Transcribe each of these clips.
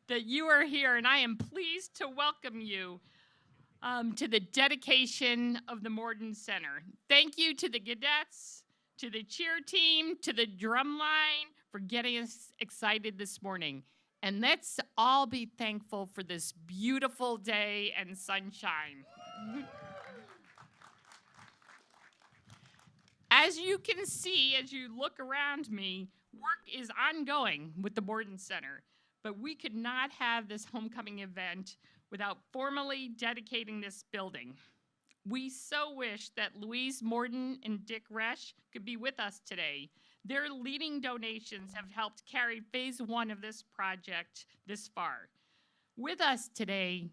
that you are here, and I am pleased to welcome you to the dedication of the Morden Center. Thank you to the cadets, to the cheer team, to the drum line for getting us excited this morning. And let's all be thankful for this beautiful day and sunshine. As you can see, as you look around me, work is ongoing with the Morden Center, but we could not have this homecoming event without formally dedicating this building. We so wish that Louise Morton and Dick Resch could be with us today. Their leading donations have helped carry phase 1 of this project this far. With us today,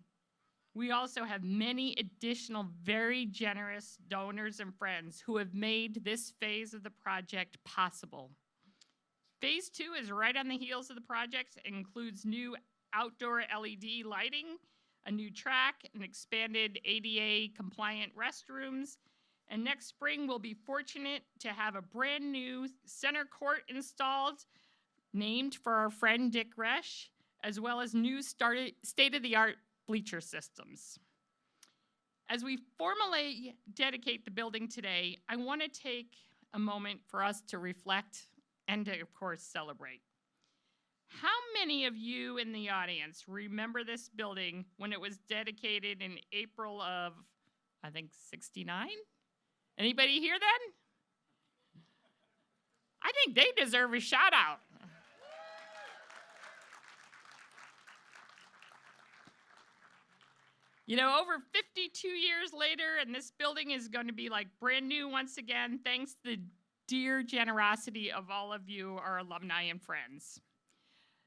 we also have many additional very generous donors and friends who have made this phase of the project possible. Phase 2 is right on the heels of the project and includes new outdoor LED lighting, a new track, and expanded ADA compliant restrooms. And next spring, we'll be fortunate to have a brand new center court installed, named for our friend Dick Resch, as well as new state-of-the-art bleacher systems. As we formally dedicate the building today, I want to take a moment for us to reflect and to, of course, celebrate. How many of you in the audience remember this building when it was dedicated in April of, I think, 69? Anybody hear that? I think they deserve a shout out. You know, over 52 years later, and this building is going to be like brand new once again, thanks to the dear generosity of all of you, our alumni and friends.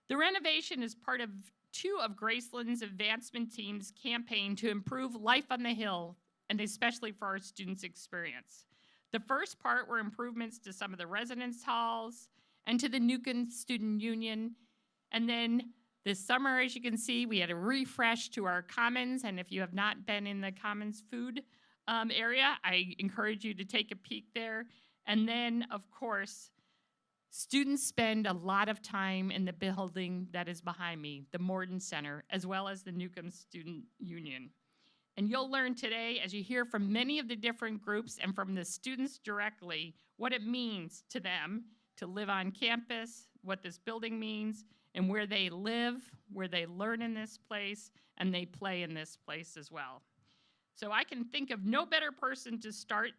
The renovation is part of 2 of Graceland's advancement team's campaign to improve life on the Hill, and especially for our students' experience. The first part were improvements to some of the residence halls and to the Newcomb Student Union. And then this summer, as you can see, we had a refresh to our Commons, and if you have not been in the Commons food area, I encourage you to take a peek there. And then, of course, students spend a lot of time in the building that is behind me, the Morden Center, as well as the Newcomb Student Union. And you'll learn today, as you hear from many of the different groups and from the students directly, what it means to them to live on campus, what this building means, and where they live, where they learn in this place, and they play in this place as well. So I can think of no better person to start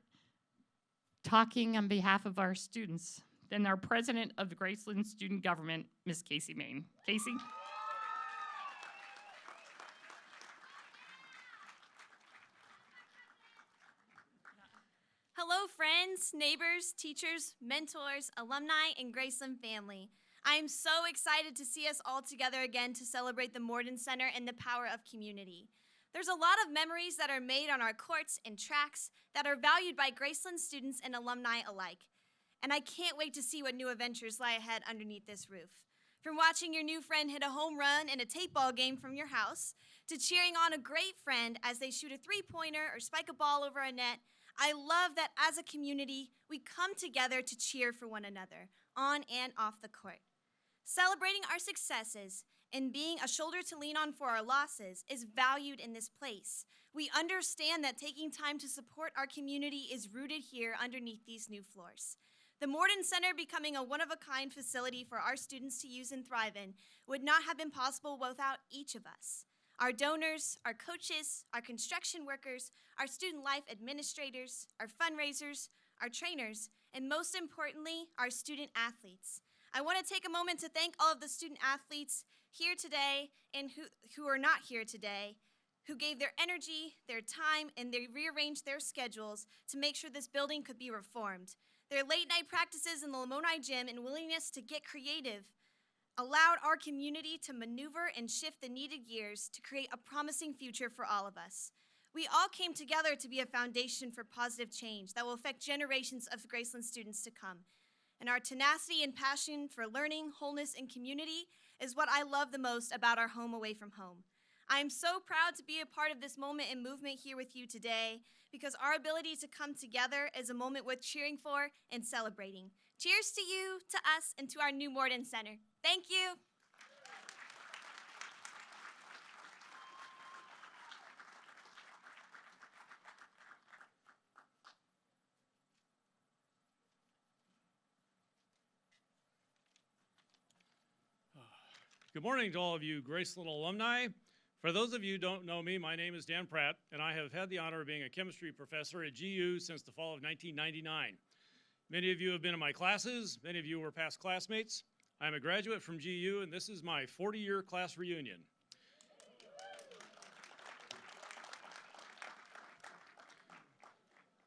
talking on behalf of our students than our president of the Graceland Student Government, Ms. Casey Main. Casey? Hello, friends, neighbors, teachers, mentors, alumni, and Graceland family. I am so excited to see us all together again to celebrate the Morden Center and the power of community. There's a lot of memories that are made on our courts and tracks that are valued by Graceland students and alumni alike. And I can't wait to see what new adventures lie ahead underneath this roof. From watching your new friend hit a home run in a tape ball game from your house, to cheering on a great friend as they shoot a three-pointer or spike a ball over a net, I love that as a community, we come together to cheer for one another, on and off the court. Celebrating our successes and being a shoulder to lean on for our losses is valued in this place. We understand that taking time to support our community is rooted here underneath these new floors. The Morden Center becoming a one-of-a-kind facility for our students to use and thrive in would not have been possible without each of us. Our donors, our coaches, our construction workers, our student life administrators, our fundraisers, our trainers, and most importantly, our student athletes. I want to take a moment to thank all of the student athletes here today and who are not here today, who gave their energy, their time, and they rearranged their schedules to make sure this building could be reformed. Their late-night practices in the Lamoni Gym and willingness to get creative allowed our community to maneuver and shift the needed gears to create a promising future for all of us. We all came together to be a foundation for positive change that will affect generations of Graceland students to come. And our tenacity and passion for learning, wholeness, and community is what I love the most about our home away from home. I am so proud to be a part of this moment and movement here with you today because our ability to come together is a moment worth cheering for and celebrating. Cheers to you, to us, and to our new Morden Center. Thank you. Good morning to all of you Graceland alumni. For those of you who don't know me, my name is Dan Pratt, and I have had the honor of being a chemistry professor at GU since the fall of 1999. Many of you have been in my classes. Many of you were past classmates. I'm a graduate from GU, and this is my 40-year class reunion.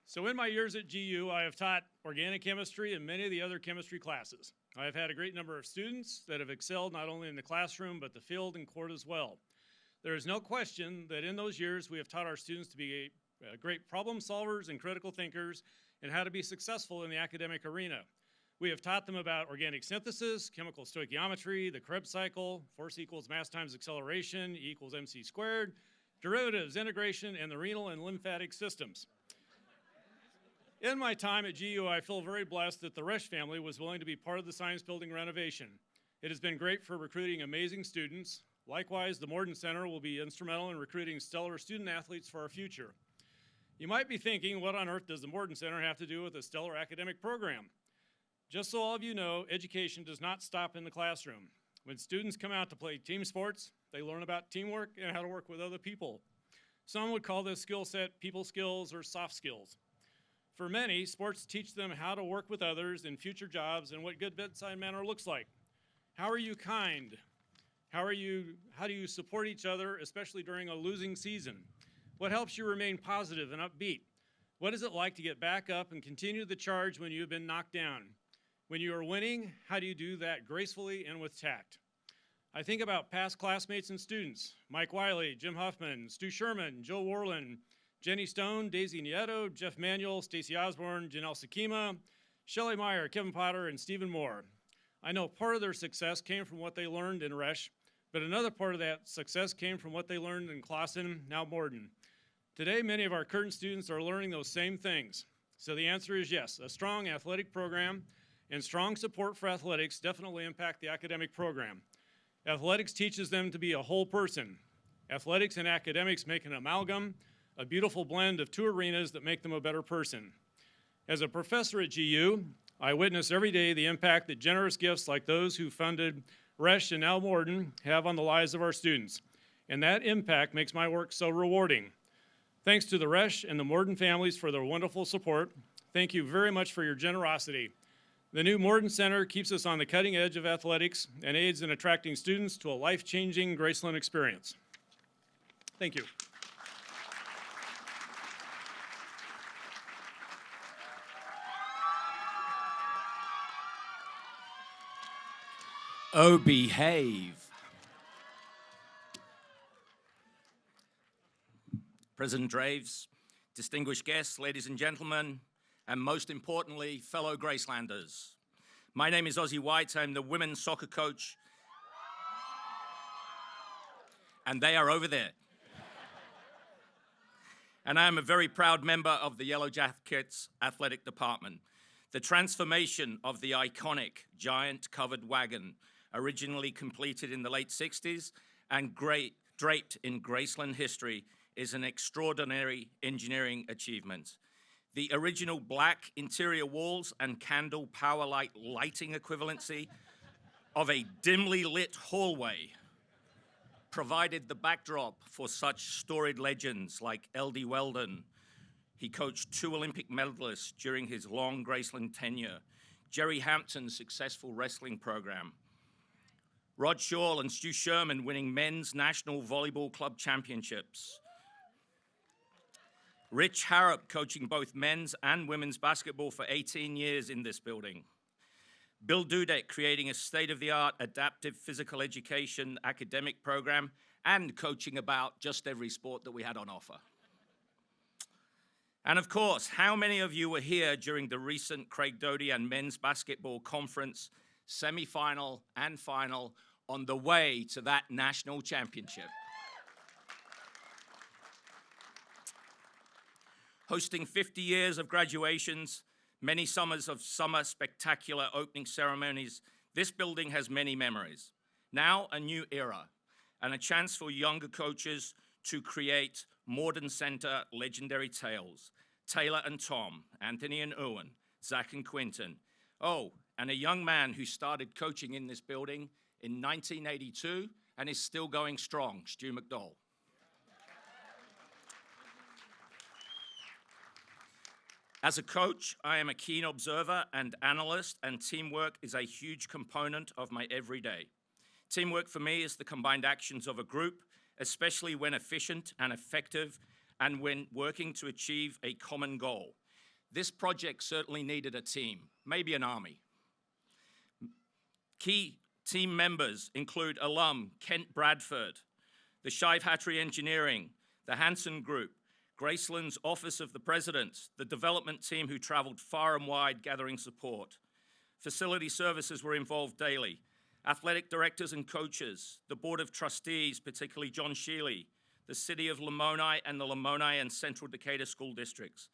So in my years at GU, I have taught organic chemistry and many of the other chemistry classes. I have had a great number of students that have excelled not only in the classroom, but the field and court as well. There is no question that in those years, we have taught our students to be great problem solvers and critical thinkers and how to be successful in the academic arena. We have taught them about organic synthesis, chemical stoichiometry, the Krebs cycle, force equals mass times acceleration, E equals mc squared, derivatives, integration, and the renal and lymphatic systems. In my time at GU, I feel very blessed that the Resch family was willing to be part of the science building renovation. It has been great for recruiting amazing students. Likewise, the Morden Center will be instrumental in recruiting stellar student athletes for our future. You might be thinking, what on earth does the Morden Center have to do with a stellar academic program? Just so all of you know, education does not stop in the classroom. When students come out to play team sports, they learn about teamwork and how to work with other people. Some would call this skill set people skills or soft skills. For many, sports teach them how to work with others in future jobs and what good bedside manner looks like. How are you kind? How do you support each other, especially during a losing season? What helps you remain positive and upbeat? What is it like to get back up and continue the charge when you have been knocked down? When you are winning, how do you do that gracefully and with tact? I think about past classmates and students, Mike Wiley, Jim Huffman, Stu Sherman, Joe Warland, Jenny Stone, Daisy Nieto, Jeff Manuel, Stacy Osborne, Janelle Sakima, Shelley Meyer, Kevin Potter, and Stephen Moore. I know part of their success came from what they learned in Resch, but another part of that success came from what they learned in Clausen, now Morden. Today, many of our current students are learning those same things. So the answer is yes, a strong athletic program and strong support for athletics definitely impact the academic program. Athletics teaches them to be a whole person. Athletics and academics make an amalgam, a beautiful blend of two arenas that make them a better person. As a professor at GU, I witness every day the impact that generous gifts like those who funded Resch and now Morden have on the lives of our students. And that impact makes my work so rewarding. Thanks to the Resch and the Morden families for their wonderful support. Thank you very much for your generosity. The new Morden Center keeps us on the cutting edge of athletics and aids in attracting students to a life-changing Graceland experience. Thank you. Oh, behave. President Draves, distinguished guests, ladies and gentlemen, and most importantly, fellow Gracelanders. My name is Ozzie White. I'm the women's soccer coach, and they are over there. And I am a very proud member of the Yellow Jackets athletic department. The transformation of the iconic giant covered wagon, originally completed in the late 60s and draped in Graceland history, is an extraordinary engineering achievement. The original black interior walls and candle power light lighting equivalency of a dimly lit hallway provided the backdrop for such storied legends like L.D. Weldon. He coached 2 Olympic medalists during his long Graceland tenure. Jerry Hampton's successful wrestling program. Rod Shaw and Stu Sherman winning men's national volleyball club championships. Rich Harrop coaching both men's and women's basketball for 18 years in this building. Bill Dudek creating a state-of-the-art adaptive physical education academic program and coaching about just every sport that we had on offer. And of course, how many of you were here during the recent Craig Doty and men's basketball conference semi-final and final on the way to that national championship? Hosting 50 years of graduations, many summers of summer spectacular opening ceremonies, this building has many memories. Now a new era and a chance for younger coaches to create Morden Center legendary tales. Taylor and Tom, Anthony and Owen, Zach and Quinton. Oh, and a young man who started coaching in this building in 1982 and is still going strong. Stu McDowell. As a coach, I am a keen observer and analyst, and teamwork is a huge component of my everyday. Teamwork for me is the combined actions of a group, especially when efficient and effective and when working to achieve a common goal. This project certainly needed a team, maybe an army. Key team members include alum Kent Bradford, the Shive Hattery Engineering, the Hanson Group, Graceland's Office of the President, the development team who traveled far and wide gathering support. Facility services were involved daily. Athletic directors and coaches, the Board of Trustees, particularly John Shealy, the City of Lamoni and the Lamoni and Central Decatur school districts.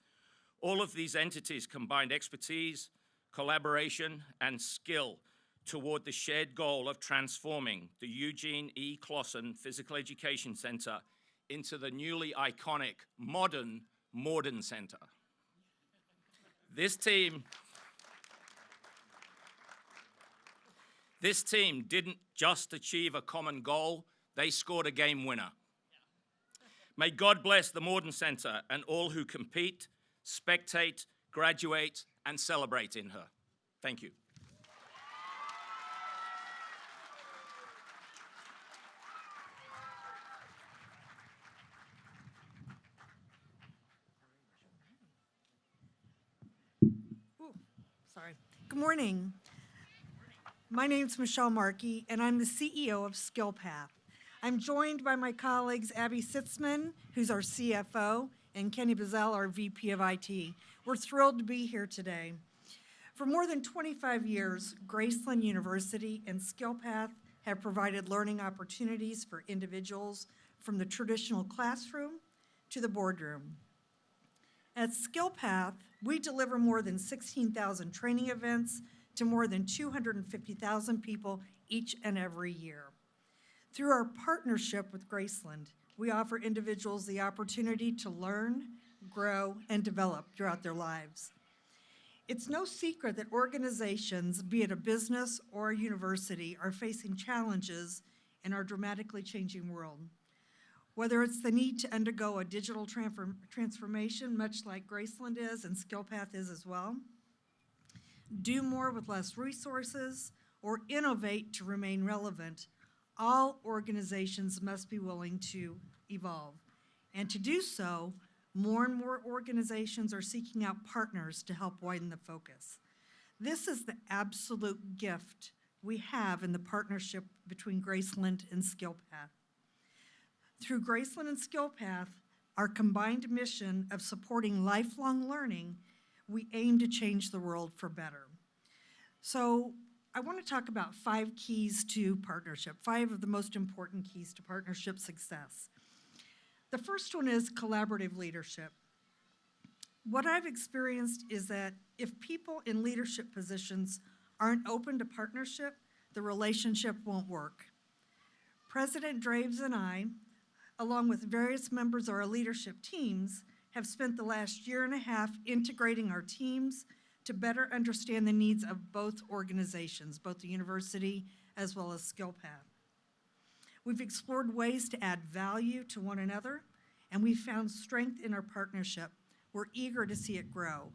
All of these entities combined expertise, collaboration, and skill toward the shared goal of transforming the Eugene E. Clausen Physical Education Center into the newly iconic, modern Morden Center. This team didn't just achieve a common goal, they scored a game winner. May God bless the Morden Center and all who compete, spectate, graduate, and celebrate in her. Thank you. Sorry. Good morning. My name's Michele Markey, and I'm the CEO of SkillPath. I'm joined by my colleagues Abby Sitzman, who's our CFO, and Kenny Bazell, our VP of IT. We're thrilled to be here today. For more than 25 years, Graceland University and SkillPath have provided learning opportunities for individuals from the traditional classroom to the boardroom. At SkillPath, we deliver more than 16,000 training events to more than 250,000 people each and every year. Through our partnership with Graceland, we offer individuals the opportunity to learn, grow, and develop throughout their lives. It's no secret that organizations, be it a business or a university, are facing challenges in our dramatically changing world. Whether it's the need to undergo a digital transformation, much like Graceland is and SkillPath is as well, do more with less resources, or innovate to remain relevant, all organizations must be willing to evolve. And to do so, more and more organizations are seeking out partners to help widen the focus. This is the absolute gift we have in the partnership between Graceland and SkillPath. Through Graceland and SkillPath, our combined mission of supporting lifelong learning, we aim to change the world for better. So I want to talk about 5 keys to partnership, 5 of the most important keys to partnership success. The first one is collaborative leadership. What I've experienced is that if people in leadership positions aren't open to partnership, the relationship won't work. President Draves and I, along with various members of our leadership teams, have spent the last year and a half integrating our teams to better understand the needs of both organizations, both the university as well as SkillPath. We've explored ways to add value to one another, and we've found strength in our partnership. We're eager to see it grow.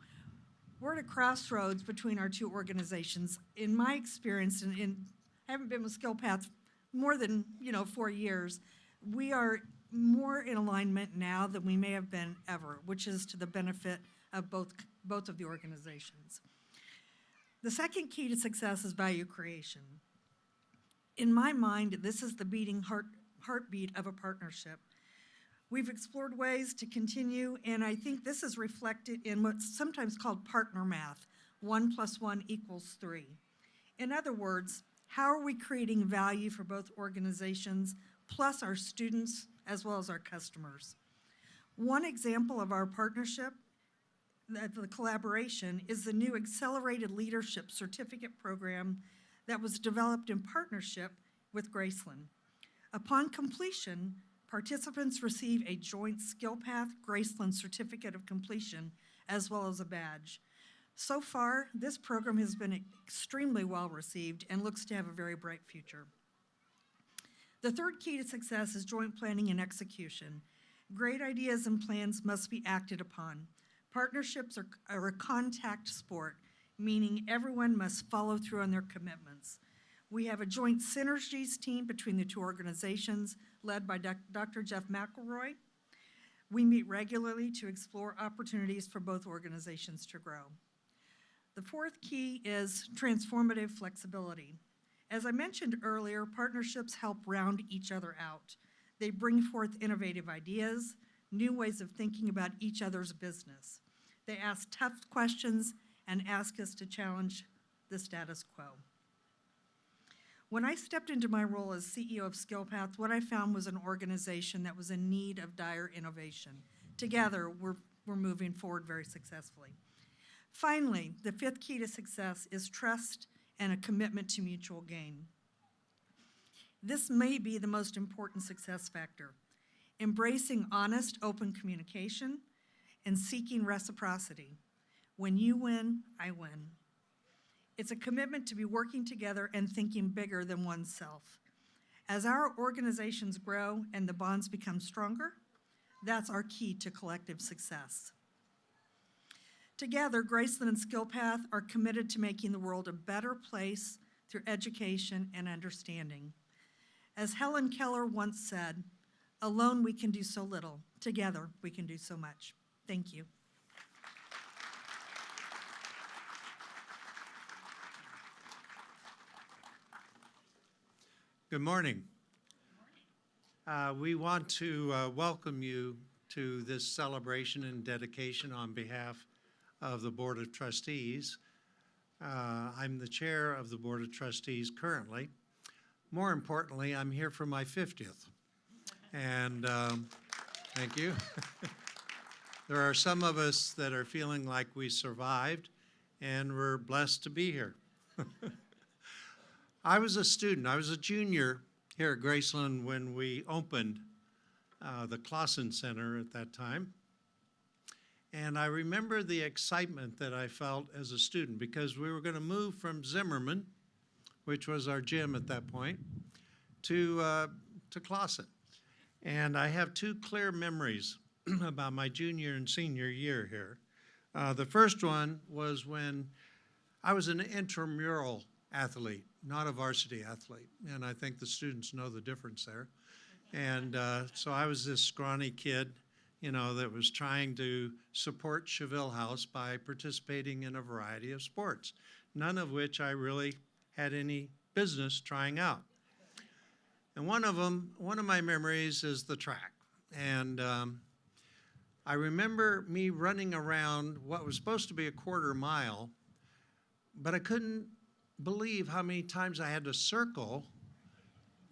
We're at a crossroads between our two organizations. In my experience, and I haven't been with SkillPath more than 4 years, we are more in alignment now than we may have been ever, which is to the benefit of both of the organizations. The second key to success is value creation. In my mind, this is the beating heartbeat of a partnership. We've explored ways to continue, and I think this is reflected in what's sometimes called partner math, 1 + 1 = 3. In other words, how are we creating value for both organizations, plus our students, as well as our customers? One example of our partnership, the collaboration, is the new Accelerated Leadership Certificate Program that was developed in partnership with Graceland. Upon completion, participants receive a joint SkillPath Graceland Certificate of Completion, as well as a badge. So far, this program has been extremely well received and looks to have a very bright future. The third key to success is joint planning and execution. Great ideas and plans must be acted upon. Partnerships are a contact sport, meaning everyone must follow through on their commitments. We have a joint synergies team between the two organizations led by Dr. Jeff McElroy. We meet regularly to explore opportunities for both organizations to grow. The fourth key is transformative flexibility. As I mentioned earlier, partnerships help round each other out. They bring forth innovative ideas, new ways of thinking about each other's business. They ask tough questions and ask us to challenge the status quo. When I stepped into my role as CEO of SkillPath, what I found was an organization that was in need of dire innovation. Together, we're moving forward very successfully. Finally, the fifth key to success is trust and a commitment to mutual gain. This may be the most important success factor. Embracing honest, open communication and seeking reciprocity. When you win, I win. It's a commitment to be working together and thinking bigger than oneself. As our organizations grow and the bonds become stronger, that's our key to collective success. Together, Graceland and SkillPath are committed to making the world a better place through education and understanding. As Helen Keller once said, alone we can do so little, together we can do so much. Thank you. Good morning. We want to welcome you to this celebration and dedication on behalf of the Board of Trustees. I'm the chair of the Board of Trustees currently. More importantly, I'm here for my 50th. And thank you. There are some of us that are feeling like we survived, and we're blessed to be here. I was a student. I was a junior here at Graceland when we opened the Morden Center at that time. And I remember the excitement that I felt as a student because we were going to move from Zimmerman, which was our gym at that point, to Morden. And I have two clear memories about my junior and senior year here. The first one was when I was an intramural athlete, not a varsity athlete, and I think the students know the difference there. And so I was this scrawny kid, you know, that was trying to support Cheville House by participating in a variety of sports, none of which I really had any business trying out. And one of my memories is the track. And I remember me running around what was supposed to be a quarter mile, but I couldn't believe how many times I had to circle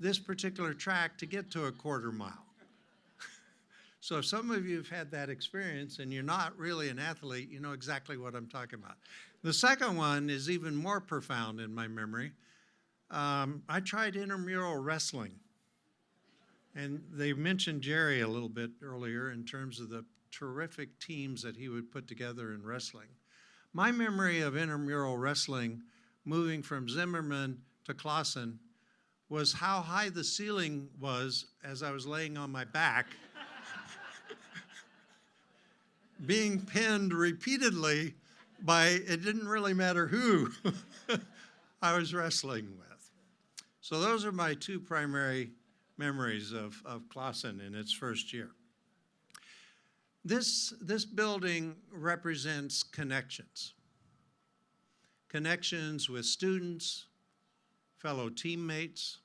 this particular track to get to a quarter mile. So if some of you have had that experience and you're not really an athlete, you know exactly what I'm talking about. The second one is even more profound in my memory. I tried intramural wrestling. And they mentioned Jerry a little bit earlier in terms of the terrific teams that he would put together in wrestling. My memory of intramural wrestling moving from Zimmerman to Morden was how high the ceiling was as I was laying on my back, being pinned repeatedly by, it didn't really matter who I was wrestling with. So those are my two primary memories of Morden in its first year. This building represents connections. Connections with students, fellow teammates,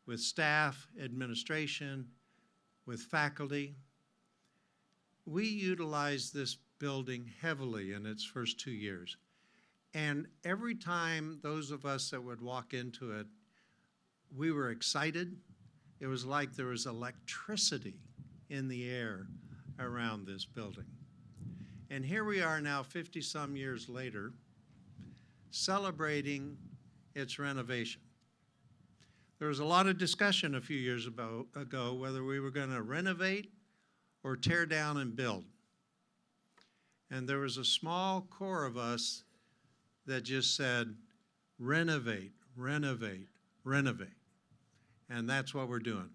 with staff, administration, with faculty. We utilized this building heavily in its first 2 years. And every time those of us that would walk into it, we were excited. It was like there was electricity in the air around this building. And here we are now 50-some years later, celebrating its renovation. There was a lot of discussion a few years ago whether we were going to renovate or tear down and build. And there was a small core of us that just said, renovate, renovate, renovate. and that's what we're doing.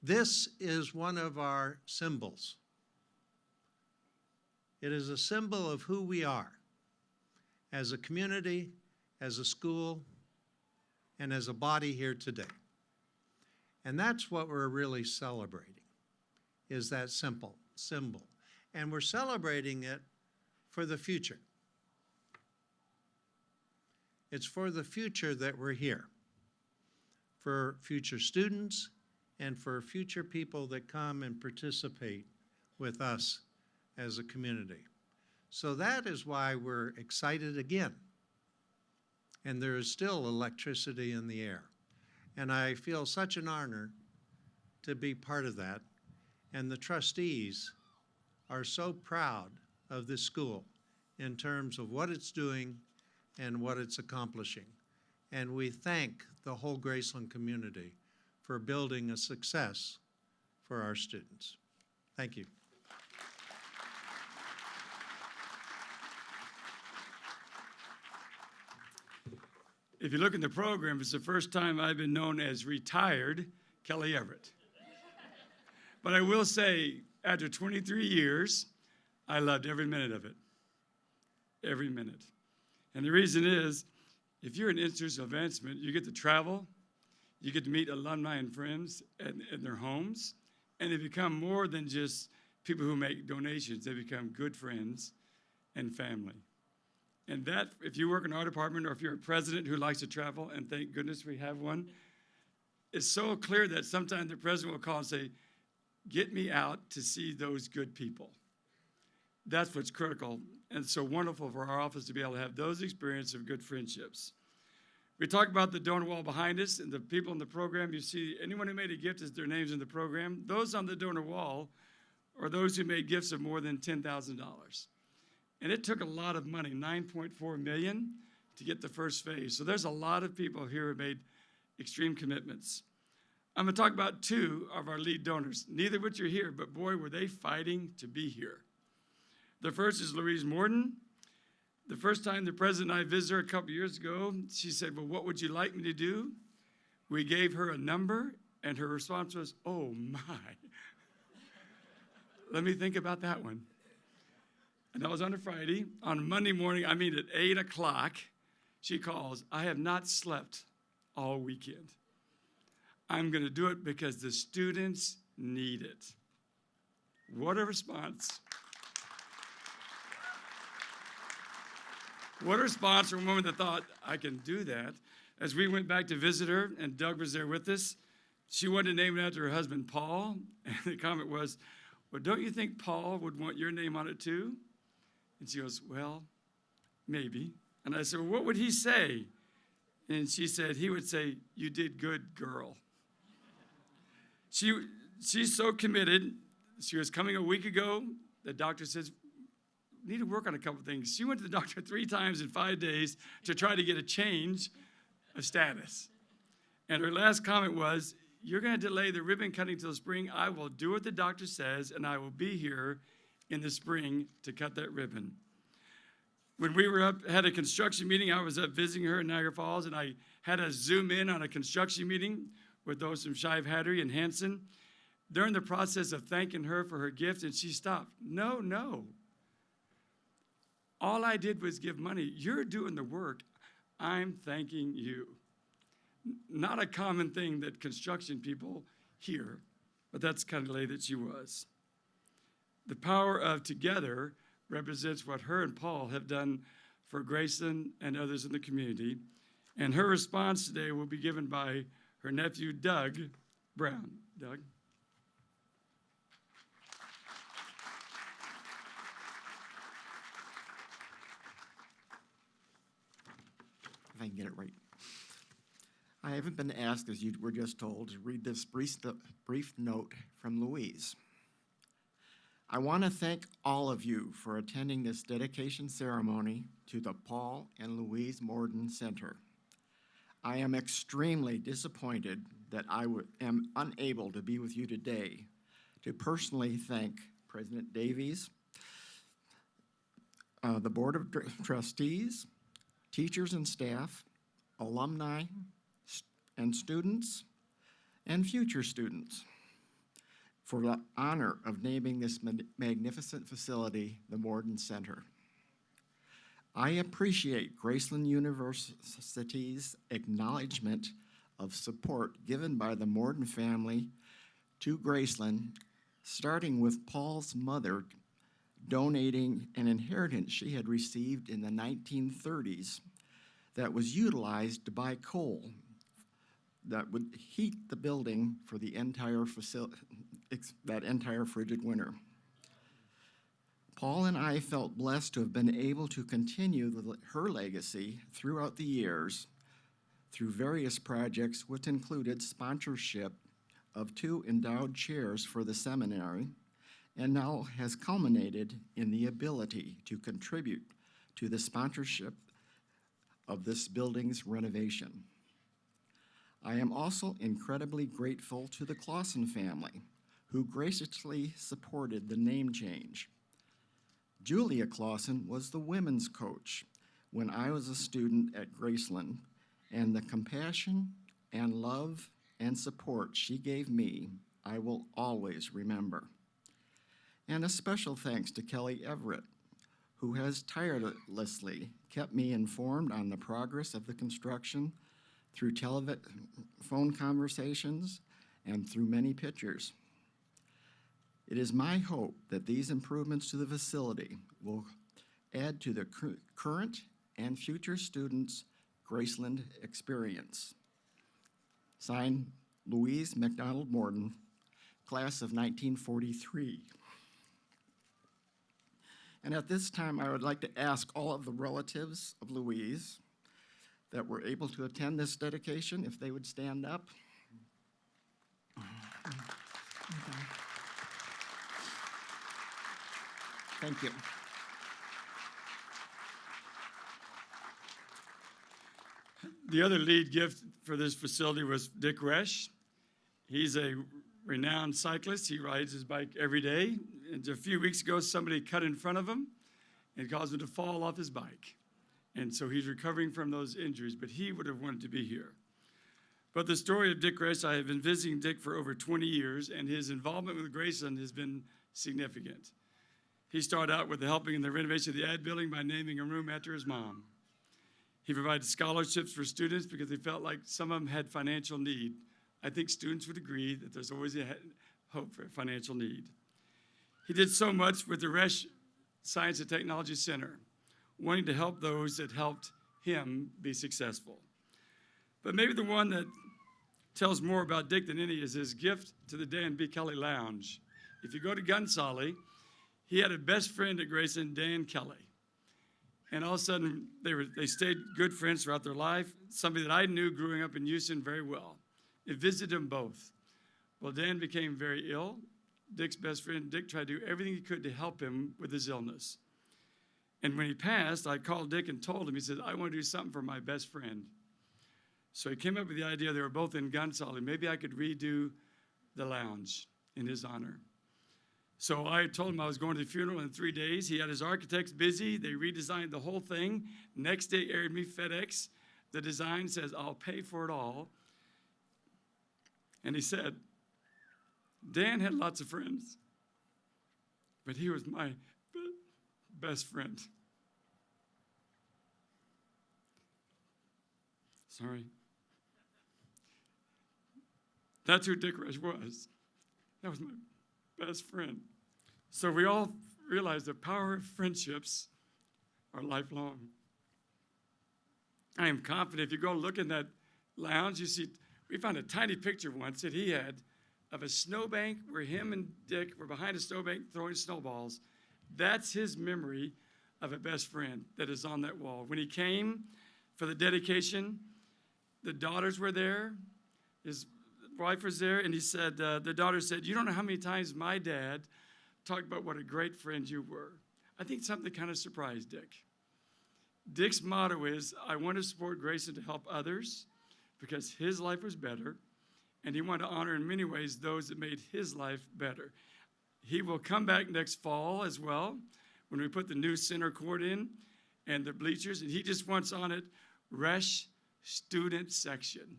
This is one of our symbols. It is a symbol of who we are as a community, as a school, and as a body here today. And that's what we're really celebrating, is that simple symbol. And we're celebrating it for the future. It's for the future that we're here, for future students and for future people that come and participate with us as a community. So that is why we're excited again. And there is still electricity in the air. And I feel such an honor to be part of that. And the trustees are so proud of this school in terms of what it's doing and what it's accomplishing. And we thank the whole Graceland community for building a success for our students. Thank you. If you look in the program, it's the first time I've been known as retired Kelly Everett. But I will say, after 23 years, I loved every minute of it. Every minute. And the reason is, if you're in institutional advancement, you get to travel, you get to meet alumni and friends in their homes, and they become more than just people who make donations. They become good friends and family. And that, if you work in our department or if you're a president who likes to travel, and thank goodness we have one, it's so clear that sometimes the president will call and say, get me out to see those good people. That's what's critical, and it's so wonderful for our office to be able to have those experiences of good friendships. We talk about the donor wall behind us and the people in the program. You see, anyone who made a gift is their names in the program. Those on the donor wall are those who made gifts of more than $10,000. And it took a lot of money, $9.4 million, to get the first phase. So there's a lot of people here who made extreme commitments. I'm going to talk about two of our lead donors, neither of which are here, but boy, were they fighting to be here. The first is Louise Morton. The first time the president and I visited her a couple years ago, she said, well, what would you like me to do? We gave her a number, and her response was, oh, my. Let me think about that one. And that was on a Friday. On Monday morning, at 8 o'clock, she calls, I have not slept all weekend. I'm going to do it because the students need it. What a response. What a response from a woman that thought, I can do that. As we went back to visit her, and Doug was there with us, she wanted to name it after her husband, Paul. And the comment was, well, don't you think Paul would want your name on it too? And she goes, well, maybe. And I said, well, what would he say? And she said, he would say, you did good, girl. She's so committed. She was coming a week ago. The doctor says, we need to work on a couple things. She went to the doctor 3 times in 5 days to try to get a change of status. And her last comment was, you're going to delay the ribbon cutting till spring. I will do what the doctor says, and I will be here in the spring to cut that ribbon. When we were up, had a construction meeting, I was up visiting her in Niagara Falls, and I had to zoom in on a construction meeting with those from Shive Hattery and Hanson. During the process of thanking her for her gift, and she stopped. No. All I did was give money. You're doing the work. I'm thanking you. Not a common thing that construction people hear, but that's the kind of lady that she was. The power of together represents what her and Paul have done for Graceland and others in the community. And her response today will be given by her nephew, Doug Brown. Doug? If I can get it right. I haven't been asked, as you were just told, to read this brief note from Louise. I want to thank all of you for attending this dedication ceremony to the Paul and Louise Morden Center. I am extremely disappointed that I am unable to be with you today to personally thank President Davies, the Board of Trustees, teachers and staff, alumni and students, and future students for the honor of naming this magnificent facility the Morden Center. I appreciate Graceland University's acknowledgement of support given by the Morden family to Graceland, starting with Paul's mother donating an inheritance she had received in the 1930s that was utilized to buy coal that would heat the building for the entire facility, that entire frigid winter. Paul and I felt blessed to have been able to continue her legacy throughout the years through various projects, which included sponsorship of 2 endowed chairs for the seminary, and now has culminated in the ability to contribute to the sponsorship of this building's renovation. I am also incredibly grateful to the Clausen family, who graciously supported the name change. Julia Clausen was the women's coach when I was a student at Graceland, and the compassion and love and support she gave me, I will always remember. And a special thanks to Kelly Everett, who has tirelessly kept me informed on the progress of the construction through telephone conversations and through many pictures. It is my hope that these improvements to the facility will add to the current and future students' Graceland experience. Signed, Louise Morton, class of 1943. And at this time, I would like to ask all of the relatives of Louise that were able to attend this dedication if they would stand up. Thank you. The other lead gift for this facility was Dick Resch. He's a renowned cyclist. He rides his bike every day. And a few weeks ago, somebody cut in front of him and caused him to fall off his bike. And so he's recovering from those injuries, but he would have wanted to be here. But the story of Dick Resch, I have been visiting Dick for over 20 years, and his involvement with Graceland has been significant. He started out with the helping in the renovation of the ad building by naming a room after his mom. He provided scholarships for students because he felt like some of them had financial need. I think students would agree that there's always a hope for financial need. He did so much with the Resch Science and Technology Center, wanting to help those that helped him be successful. But maybe the one that tells more about Dick than any is his gift to the Dan B. Kelly Lounge. If you go to Gunsolly, he had a best friend at Graceland, Dan Kelly. And all of a sudden, they stayed good friends throughout their life, somebody that I knew growing up in Houston very well. It visited them both. Well, Dan became very ill. Dick's best friend, Dick, tried to do everything he could to help him with his illness. And when he passed, I called Dick and told him, he said, I want to do something for my best friend. So he came up with the idea, they were both in Gunsolly, maybe I could redo the lounge in his honor. So I told him I was going to the funeral in 3 days. He had his architects busy. They redesigned the whole thing. Next day, aired me FedEx. The design says, I'll pay for it all. And he said, Dan had lots of friends, but he was my best friend. Sorry. That's who Dick Resch was. That was my best friend. So we all realize the power of friendships are lifelong. I am confident if you go look in that lounge, you see, we found a tiny picture once that he had of a snowbank where him and Dick were behind a snowbank throwing snowballs. That's his memory of a best friend that is on that wall. When he came for the dedication, the daughters were there, his wife was there, and he said, the daughter said, you don't know how many times my dad talked about what a great friend you were. I think something kind of surprised Dick. Dick's motto is, I want to support Graceland to help others because his life was better, and he wanted to honor in many ways those that made his life better. He will come back next fall as well when we put the new center court in and the bleachers, and he just wants on it Resch student section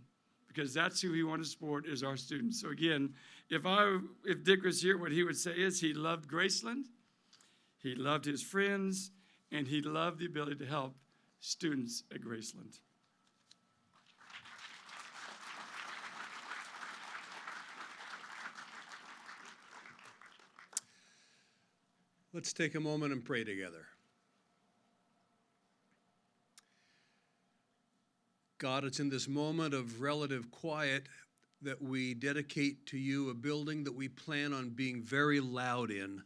because that's who we want to support is our students. So again, if Dick was here, what he would say is he loved Graceland, he loved his friends, and he loved the ability to help students at Graceland. Let's take a moment and pray together. God, it's in this moment of relative quiet that we dedicate to you a building that we plan on being very loud in.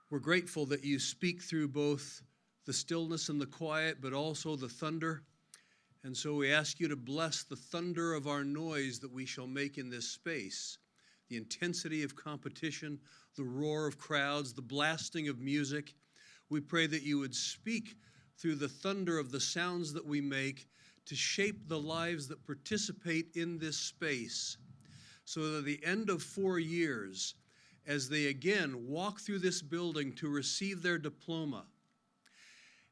We're grateful that you speak through both the stillness and the quiet, but also the thunder. And so we ask you to bless the thunder of our noise that we shall make in this space, the intensity of competition, the roar of crowds, the blasting of music. We pray that you would speak through the thunder of the sounds that we make to shape the lives that participate in this space, so that at the end of 4 years, as they again walk through this building to receive their diploma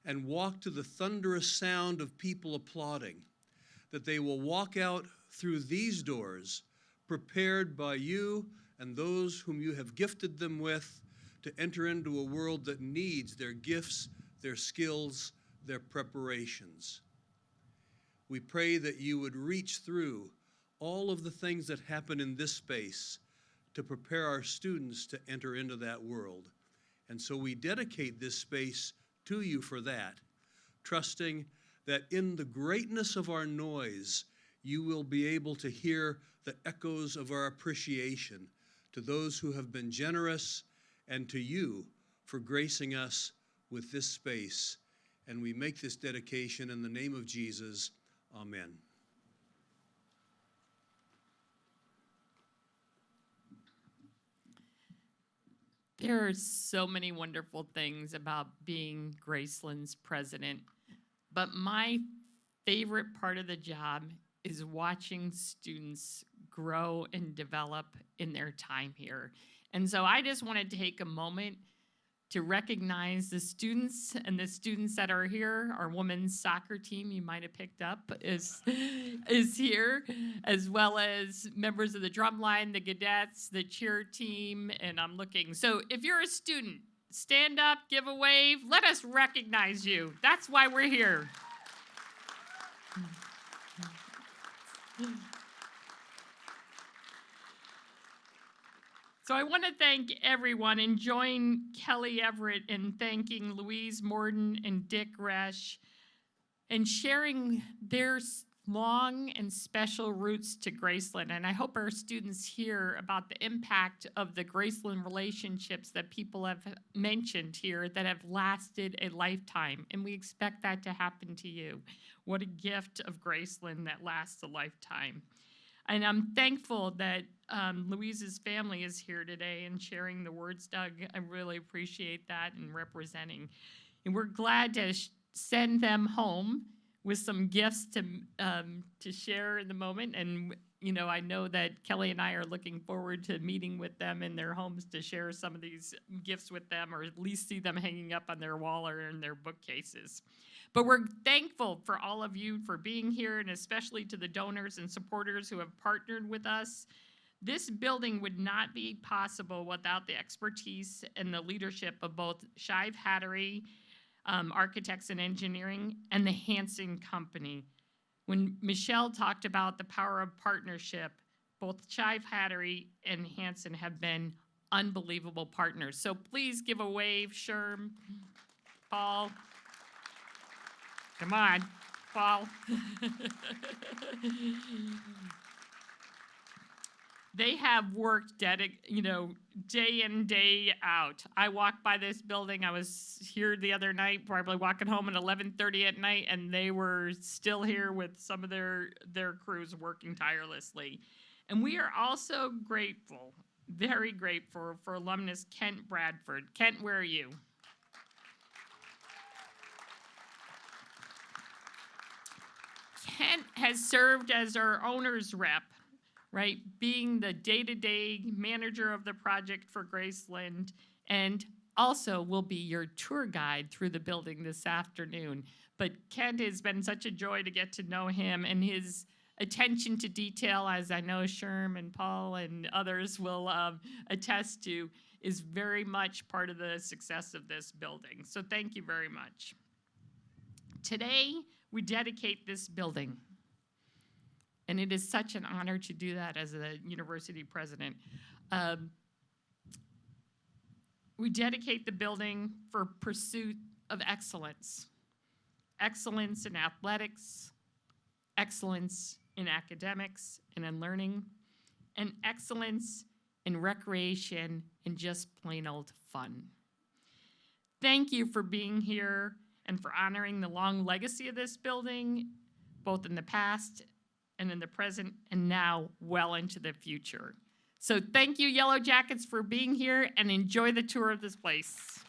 and walk to the thunderous sound of people applauding, that they will walk out through these doors prepared by you and those whom you have gifted them with to enter into a world that needs their gifts, their skills, their preparations. We pray that you would reach through all of the things that happen in this space to prepare our students to enter into that world. And so we dedicate this space to you for that, trusting that in the greatness of our noise, you will be able to hear the echoes of our appreciation to those who have been generous and to you for gracing us with this space. And we make this dedication in the name of Jesus. Amen. There are so many wonderful things about being Graceland's president, but my favorite part of the job is watching students grow and develop in their time here. And so I just want to take a moment to recognize the students and the students that are here. Our women's soccer team, you might have picked up, is here, as well as members of the drumline, the cadets, the cheer team, and I'm looking. So if you're a student, stand up, give a wave, let us recognize you. That's why we're here. So I want to thank everyone and join Kelly Everett in thanking Louise Morden and Dick Resch and sharing their long and special roots to Graceland. And I hope our students hear about the impact of the Graceland relationships that people have mentioned here that have lasted a lifetime. And we expect that to happen to you. What a gift of Graceland that lasts a lifetime. And I'm thankful that Louise's family is here today and sharing the words, Doug. I really appreciate that and representing. And we're glad to send them home with some gifts to share in the moment. And, you know, I know that Kelly and I are looking forward to meeting with them in their homes to share some of these gifts with them, or at least see them hanging up on their wall or in their bookcases. But we're thankful for all of you for being here, and especially to the donors and supporters who have partnered with us. This building would not be possible without the expertise and the leadership of both Shive Hattery, Architects and Engineering, and the Hanson Company. When Michele talked about the power of partnership, both Shive Hattery and Hanson have been unbelievable partners. So please give a wave, Sherm, Paul. Come on, Paul. They have worked day in, day out. I walked by this building. I was here the other night, probably walking home at 11:30 at night, and they were still here with some of their crews working tirelessly. And we are also grateful, very grateful for alumnus Kent Bradford. Kent, where are you? Kent has served as our owner's rep, right? Being the day-to-day manager of the project for Graceland, and also will be your tour guide through the building this afternoon. But Kent has been such a joy to get to know him, and his attention to detail, as I know Sherm and Paul and others will attest to, is very much part of the success of this building. So thank you very much. Today, we dedicate this building. And it is such an honor to do that as a university president. We dedicate the building for pursuit of excellence. Excellence in athletics, excellence in academics and in learning, and excellence in recreation and just plain old fun. Thank you for being here and for honoring the long legacy of this building, both in the past and in the present, and now well into the future. So thank you, Yellow Jackets, for being here, and enjoy the tour of this place.